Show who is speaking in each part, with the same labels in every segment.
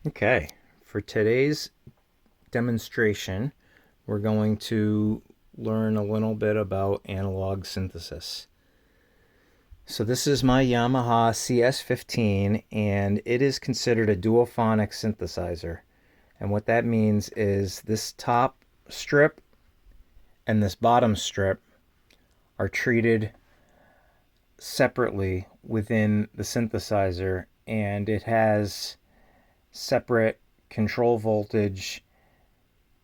Speaker 1: Okay, for today's demonstration, we're going to learn a little bit about analog synthesis. So this is my Yamaha CS15, and it is considered a duophonic synthesizer. And what that means is this top strip and this bottom strip are treated separately within the synthesizer, and it has separate control voltage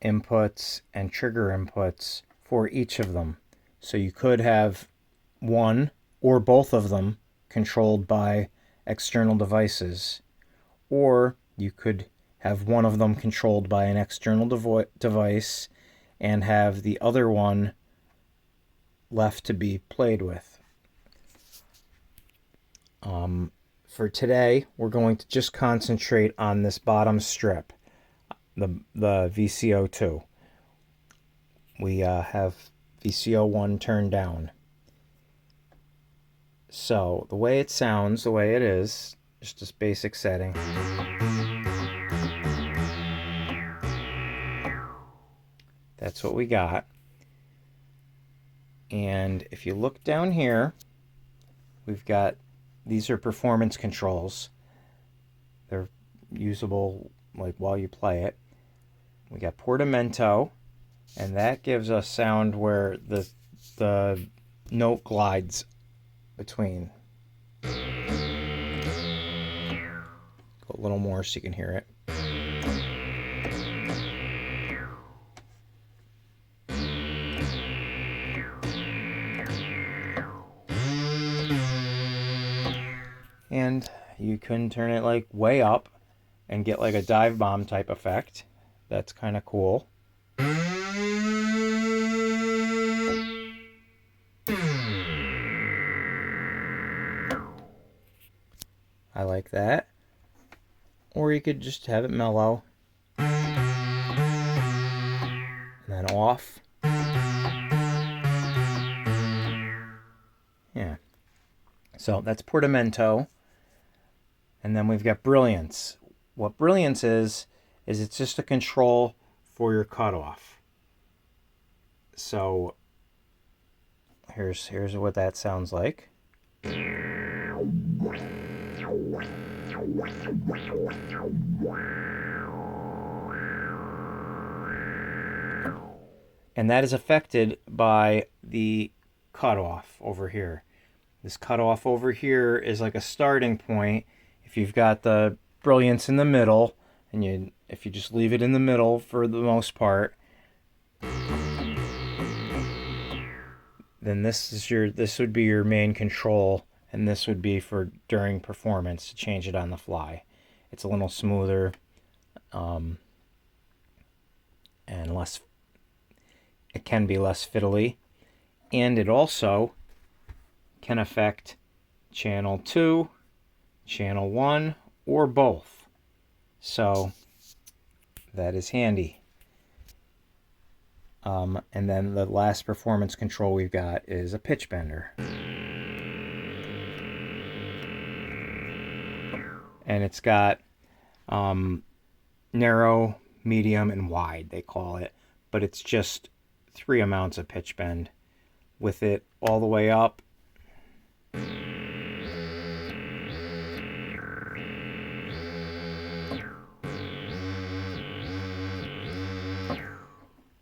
Speaker 1: inputs and trigger inputs for each of them. So you could have one or both of them controlled by external devices, or you could have one of them controlled by an external device and have the other one left to be played with. For today, we're going to just concentrate on this bottom strip, the VCO2. We have VCO1 turned down. So the way it sounds, the way it is, just this basic setting. That's what we got. And if you look down here, we've got, these are performance controls. They're usable like while you play it. We got portamento, and that gives us sound where the note glides between. Go a little more so you can hear it. And you can turn it like way up and get like a dive bomb type effect. That's kind of cool. I like that. Or you could just have it mellow. And then off. Yeah. So that's portamento. And then we've got brilliance. What brilliance is it's just a control for your cutoff. So here's what that sounds like. And that is affected by the cutoff over here. This cutoff over here is like a starting point. If you've got the brilliance in the middle, and if you just leave it in the middle for the most part, then this would be your main control, and this would be for during performance to change it on the fly. It's a little smoother, and less. It can be less fiddly, and it also can affect channel 2, channel 1, or both. So that is handy. And then the last performance control we've got is a pitch bender. And it's got narrow, medium, and wide, they call it. But it's just 3 amounts of pitch bend. With it all the way up,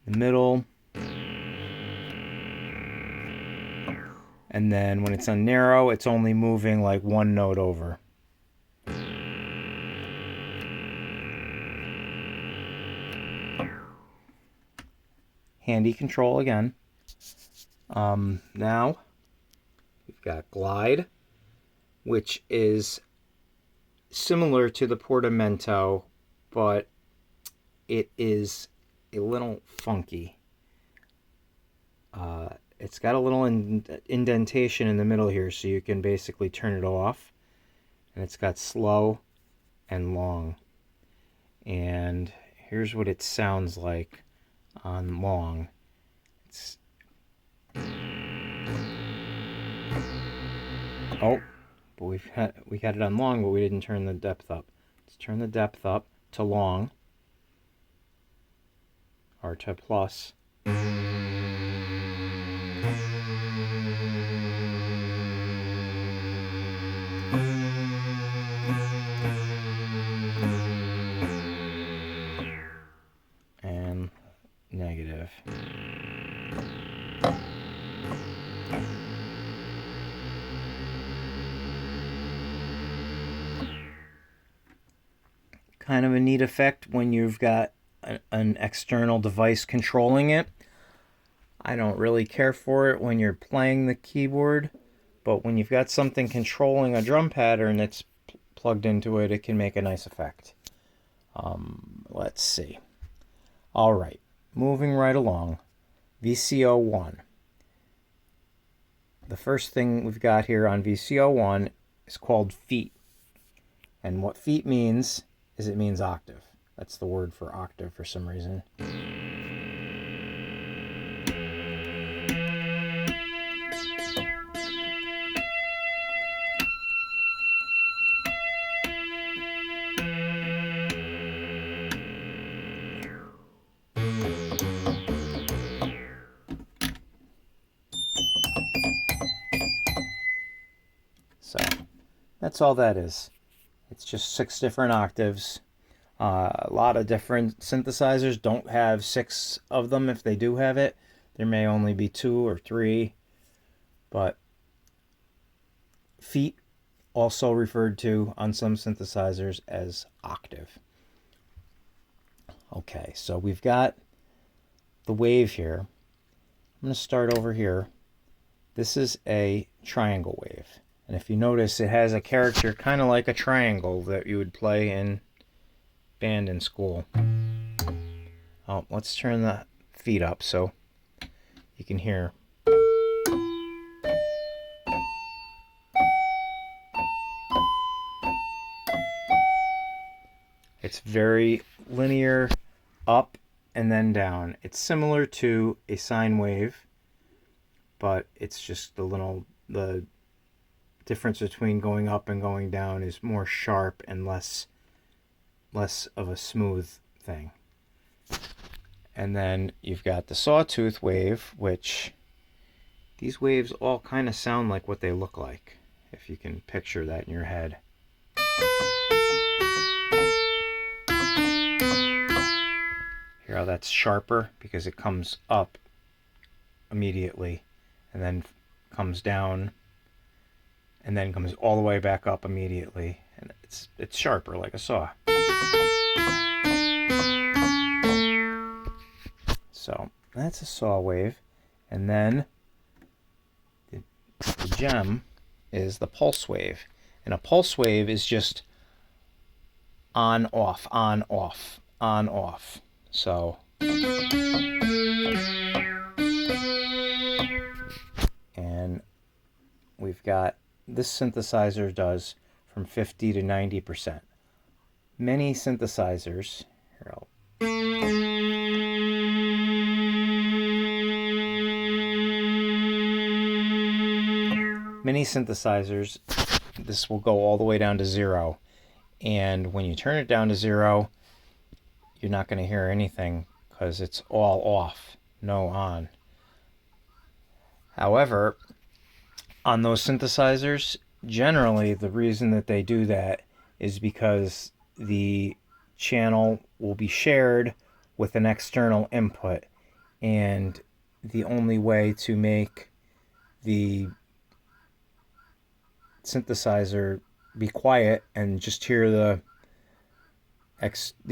Speaker 1: the middle, and then when it's on narrow, it's only moving like one note over. Handy control again. Now we've got glide, which is similar to the portamento, but it is a little funky. It's got a little indentation in the middle here, so you can basically turn it off. And it's got slow and long. And here's what it sounds like on long. It's but we got it on long, but we didn't turn the depth up. Let's turn the depth up to long, or to plus. And negative. Kind of a neat effect when you've got an external device controlling it. I don't really care for it when you're playing the keyboard, but when you've got something controlling a drum pattern that's plugged into it, it can make a nice effect. Let's see. All right, moving right along. VCO1. The first thing we've got here on VCO1 is called feet. And what feet means is it means octave. That's the word for octave for some reason. So that's all that is. It's just 6 different octaves. A lot of different synthesizers don't have 6 of them. If they do have it, there may only be 2 or 3. But feet, also referred to on some synthesizers as octave. Okay, so we've got the wave here. I'm going to start over here. This is a triangle wave. And if you notice, it has a character kind of like a triangle that you would play in band in school. Oh, let's turn the feet up so you can hear. It's very linear, up and then down. It's similar to a sine wave, but it's just the difference between going up and going down is more sharp and less of a smooth thing. And then you've got the sawtooth wave, which these waves all kind of sound like what they look like, if you can picture that in your head. Hear how that's sharper because it comes up immediately and then comes down and then comes all the way back up immediately, and it's sharper like a saw. So that's a saw wave, and then the gem is the pulse wave, and a pulse wave is just on off, on off, on off. So and we've got this synthesizer does from 50 to 90%. Many synthesizers, this will go all the way down to 0. And when you turn it down to 0, you're not going to hear anything because it's all off, no on. However, on those synthesizers, generally the reason that they do that is because the channel will be shared with an external input, and the only way to make the synthesizer be quiet and just hear the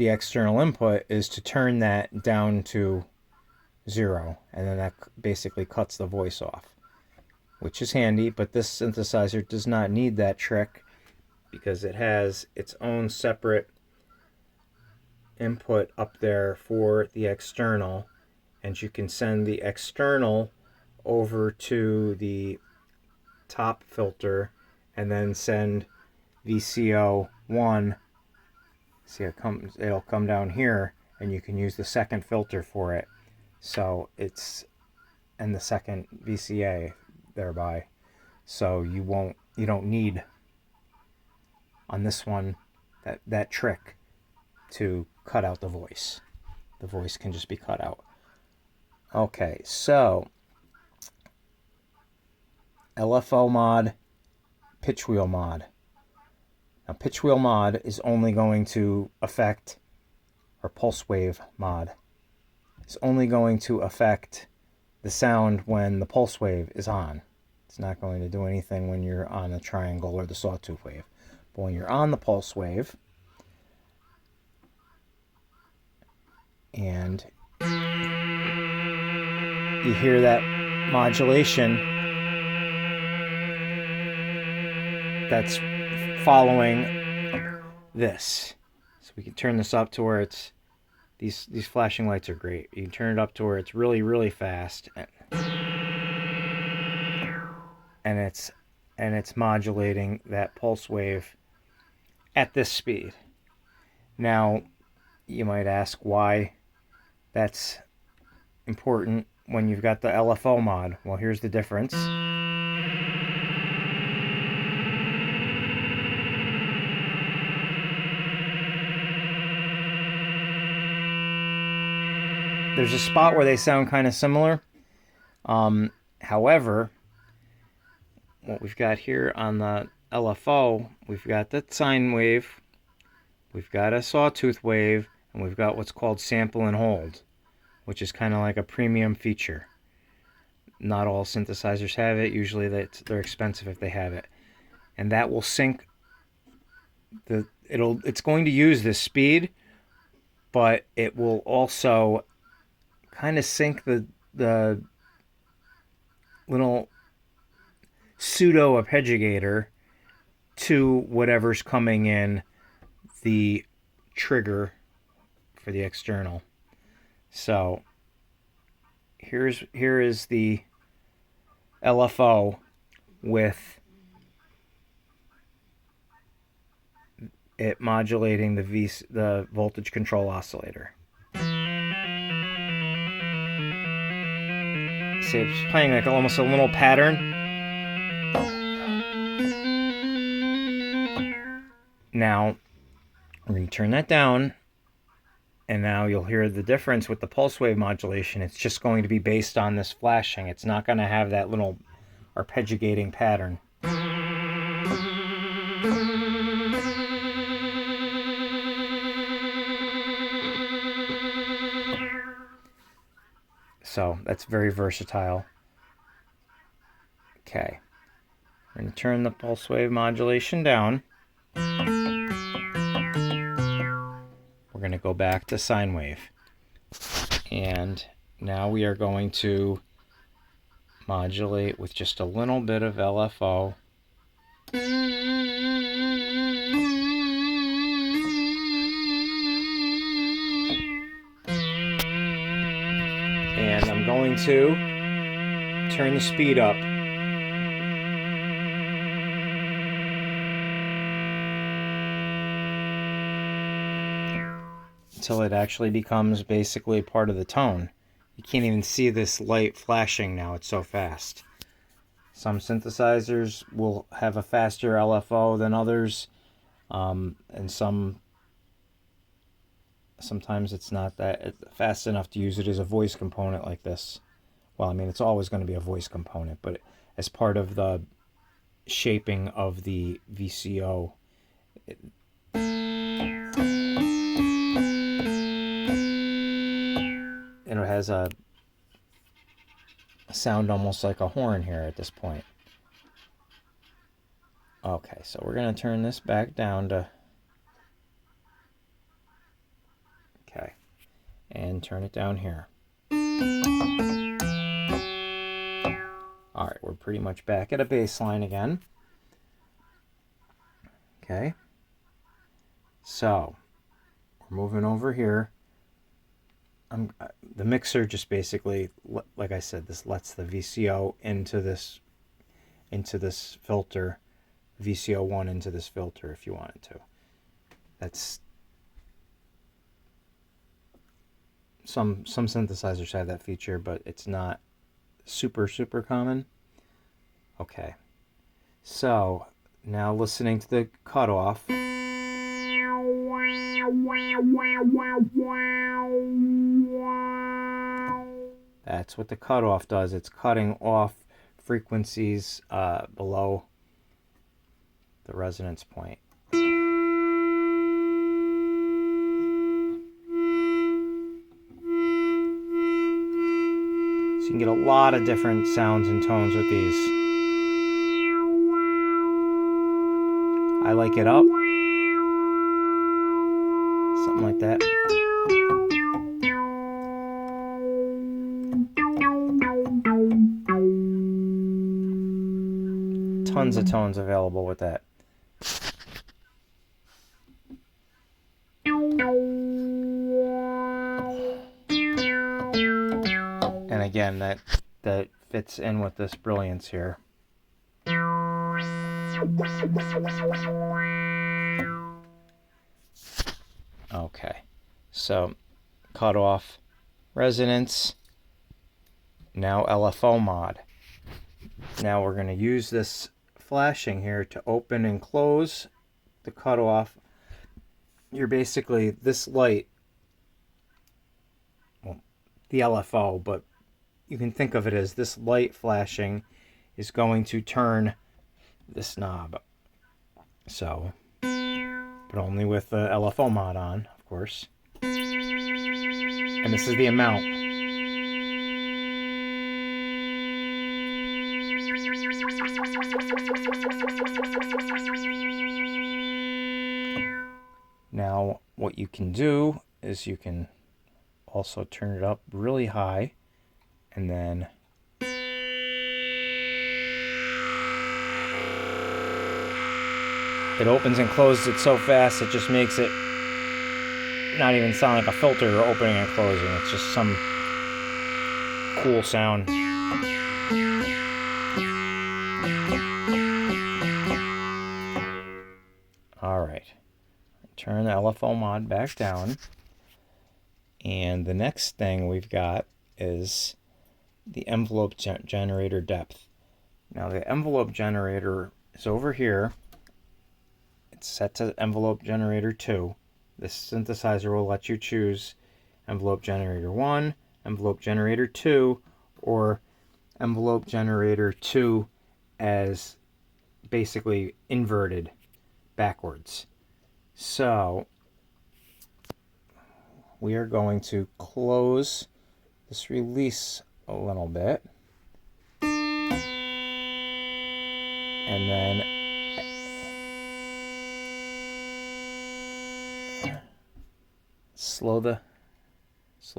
Speaker 1: external input is to turn that down to 0, and then that basically cuts the voice off, which is handy. But this synthesizer does not need that trick because it has its own separate input up there for the external, and you can send the external over to the top filter and then send VCO1. See, it'll come down here, and you can use the second filter for it. So and the second VCA thereby. So you don't need on this one that trick. to cut out the voice. The voice can just be cut out. Okay, so LFO mod, pitch wheel mod. Now, pitch wheel mod is only going to affect, or pulse wave mod is only going to affect the sound when the pulse wave is on. It's not going to do anything when you're on the triangle or the sawtooth wave. But when you're on the pulse wave, and you hear that modulation that's following this. So we can turn this up to where it's, these flashing lights are great. You can turn it up to where it's really, really fast, and it's modulating that pulse wave at this speed. Now, you might ask why that's important when you've got the LFO mod. Well, here's the difference. There's a spot where they sound kind of similar. However, what we've got here on the LFO, we've got the sine wave, we've got a sawtooth wave, and we've got what's called sample and hold, which is kind of like a premium feature. Not all synthesizers have it. Usually they're expensive if they have it. And that will sync it's going to use this speed, but it will also kind of sync the little pseudo arpeggiator to whatever's coming in the trigger for the external. So here is the LFO with it modulating the voltage control oscillator. See, it's playing like almost a little pattern. Now, we're going to turn that down, and now you'll hear the difference with the pulse wave modulation. It's just going to be based on this flashing. It's not going to have that little arpeggiating pattern. So that's very versatile. Okay, we're going to turn the pulse wave modulation down. We're going to go back to sine wave. And now we are going to modulate with just a little bit of LFO. And I'm going to turn the speed up. Until it actually becomes basically part of the tone. You can't even see this light flashing now, it's so fast. Some synthesizers will have a faster LFO than others, and sometimes it's not that fast enough to use it as a voice component like this. Well, I mean, it's always going to be a voice component, but as part of the shaping of the VCO, and it has a sound almost like a horn here at this point. Okay, so we're going to turn this back down to... Okay, and turn it down here. Alright, we're pretty much back at a baseline again. Okay, so we're moving over here. The mixer just basically, like I said, this lets the VCO into this filter, VCO1 into this filter if you wanted to. That's some synthesizers have that feature, but it's not super common. Okay, so now listening to the cutoff. That's what the cutoff does. It's cutting off frequencies below the resonance point. So you can get a lot of different sounds and tones with these. I like it up. Something like that. Tons of tones available with that. And again, that fits in with this brilliance here. Okay, so cutoff, resonance, now LFO mod. Now we're going to use this flashing here to open and close the cutoff. You're basically, this light, well, the LFO, but you can think of it as this light flashing is going to turn this knob. So, but only with the LFO mod on, of course. And this is the amount. Now, what you can do is you can also turn it up really high, and then it opens and closes it so fast it just makes it not even sound like a filter opening and closing. It's just some cool sound. Alright, turn the LFO mod back down, and the next thing we've got is the envelope generator depth. Now the envelope generator is over here. It's set to envelope generator 2. This synthesizer will let you choose envelope generator 1, envelope generator 2, or envelope generator 2 as basically inverted backwards. So we are going to close this release a little bit, and then slow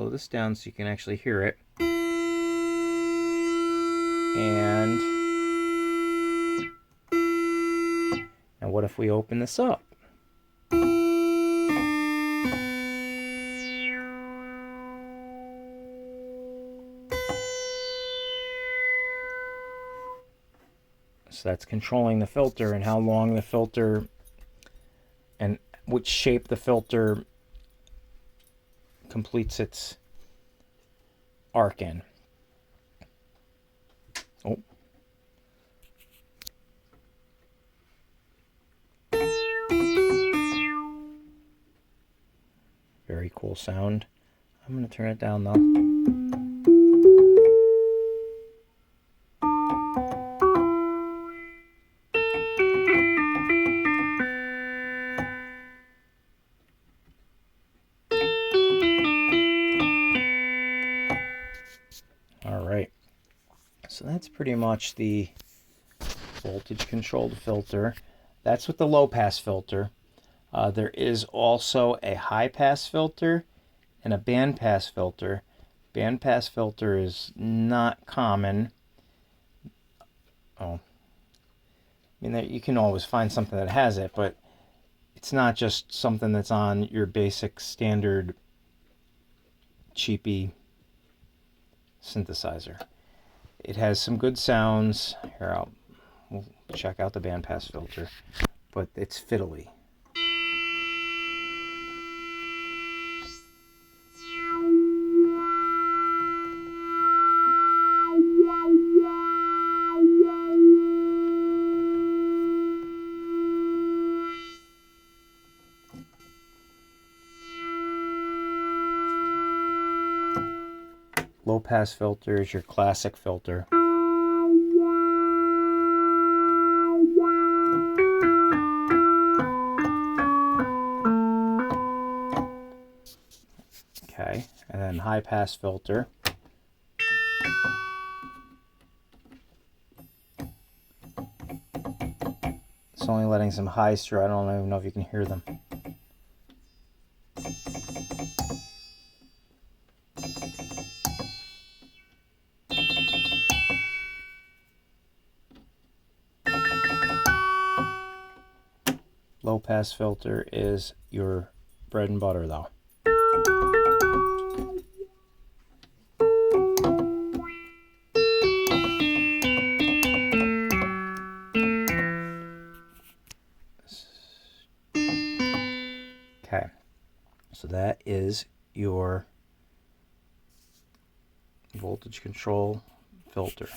Speaker 1: this down so you can actually hear it. And now what if we open this up? So that's controlling the filter and how long the filter and which shape the filter completes its arc in. Oh. Very cool sound. I'm going to turn it down though. Alright, so that's pretty much the voltage controlled filter. That's with the low pass filter. There is also a high pass filter and a band pass filter. Band pass filter is not common. Oh, I mean, you can always find something that has it, but it's not just something that's on your basic standard cheapy synthesizer. It has some good sounds. Here, we'll check out the bandpass filter, but it's fiddly. low pass filter is your classic filter. Okay, and then high pass filter. It's only letting some highs through. I don't even know if you can hear them. Low pass filter is your bread and butter though. Okay, so that is your voltage control filter.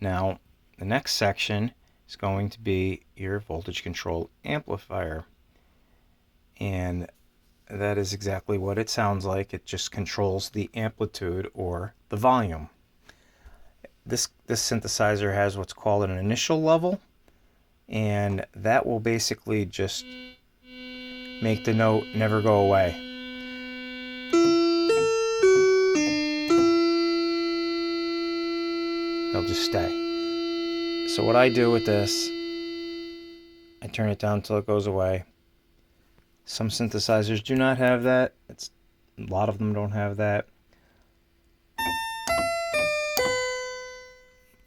Speaker 1: Now, the next section is going to be your voltage control amplifier. And that is exactly what it sounds like. It just controls the amplitude or the volume. This synthesizer has what's called an initial level, and that will basically just make the note never go away. It'll just stay. So what I do with this, I turn it down until it goes away. Some synthesizers do not have that. A lot of them don't have that.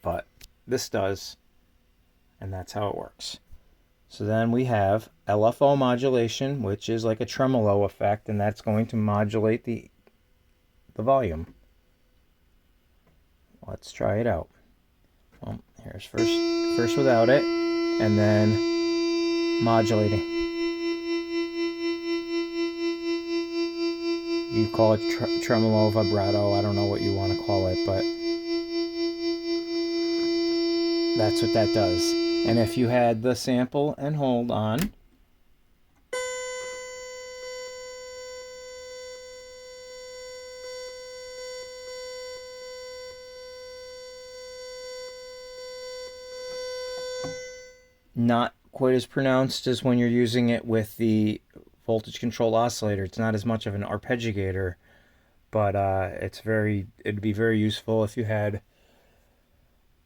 Speaker 1: But this does, and that's how it works. So then we have LFO modulation, which is like a tremolo effect, and that's going to modulate the volume. Let's try it out. Well, here's first without it, and then modulating. You call it tremolo, vibrato, I don't know what you want to call it, but that's what that does. And if you had the sample and hold on, not quite as pronounced as when you're using it with the voltage control oscillator. It's not as much of an arpeggiator, but it'd be very useful if you had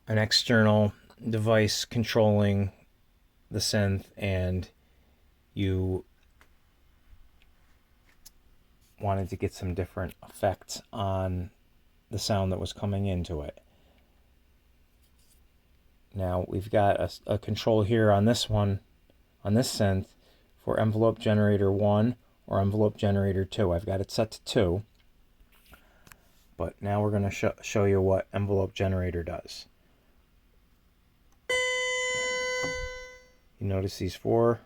Speaker 1: an external device controlling the synth and you wanted to get some different effects on the sound that was coming into it. Now we've got a control here on this one, on this synth, for envelope generator 1 or envelope generator 2. I've got it set to 2, but now we're going to show you what envelope generator does. You notice these 4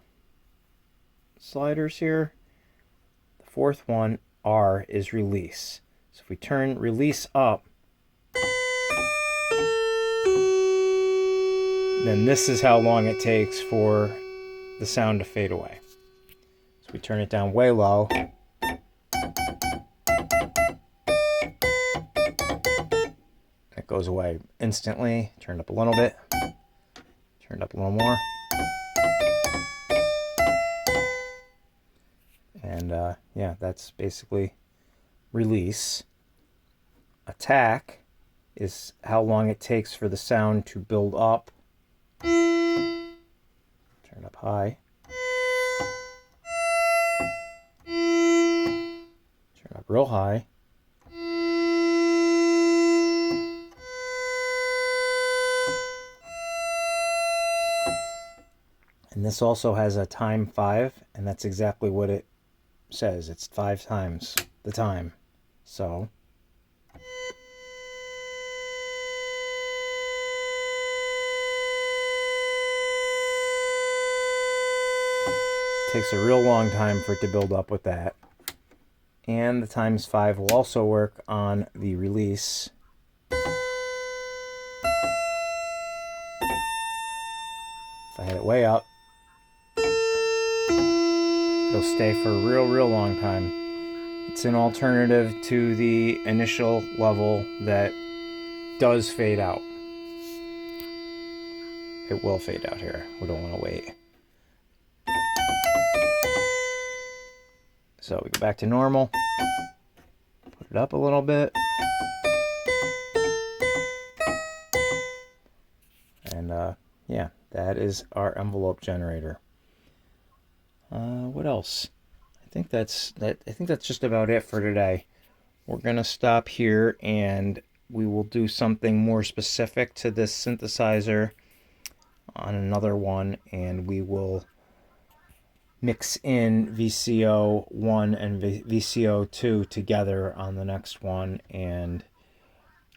Speaker 1: sliders here. The 4th one, R, is release. So if we turn release up, then this is how long it takes for the sound to fade away. So we turn it down way low. It goes away instantly. Turn it up a little bit. Turn it up a little more. And yeah, that's basically release. Attack is how long it takes for the sound to build up. Turn up high. Turn up real high. And this also has a time 5, and that's exactly what it says. It's 5 times the time. So it takes a real long time for it to build up with that. And the times 5 will also work on the release. If I hit it way up, it'll stay for a real long time. It's an alternative to the initial level that does fade out. It will fade out here. We don't want to wait. So we go back to normal. Put it up a little bit. And yeah, that is our envelope generator. What else? I think that's just about it for today. We're gonna stop here and we will do something more specific to this synthesizer on another one, and we will mix in VCO1 and VCO2 together on the next one and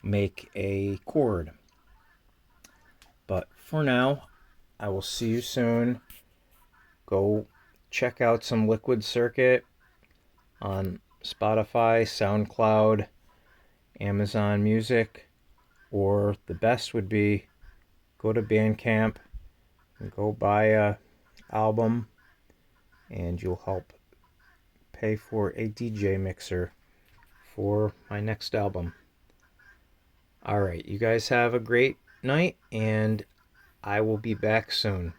Speaker 1: make a chord. But for now, I will see you soon. Go check out some Liquid Circuit on Spotify, SoundCloud, Amazon Music, or the best would be go to Bandcamp and go buy a album, and you'll help pay for a DJ mixer for my next album. Alright, you guys have a great night, and I will be back soon.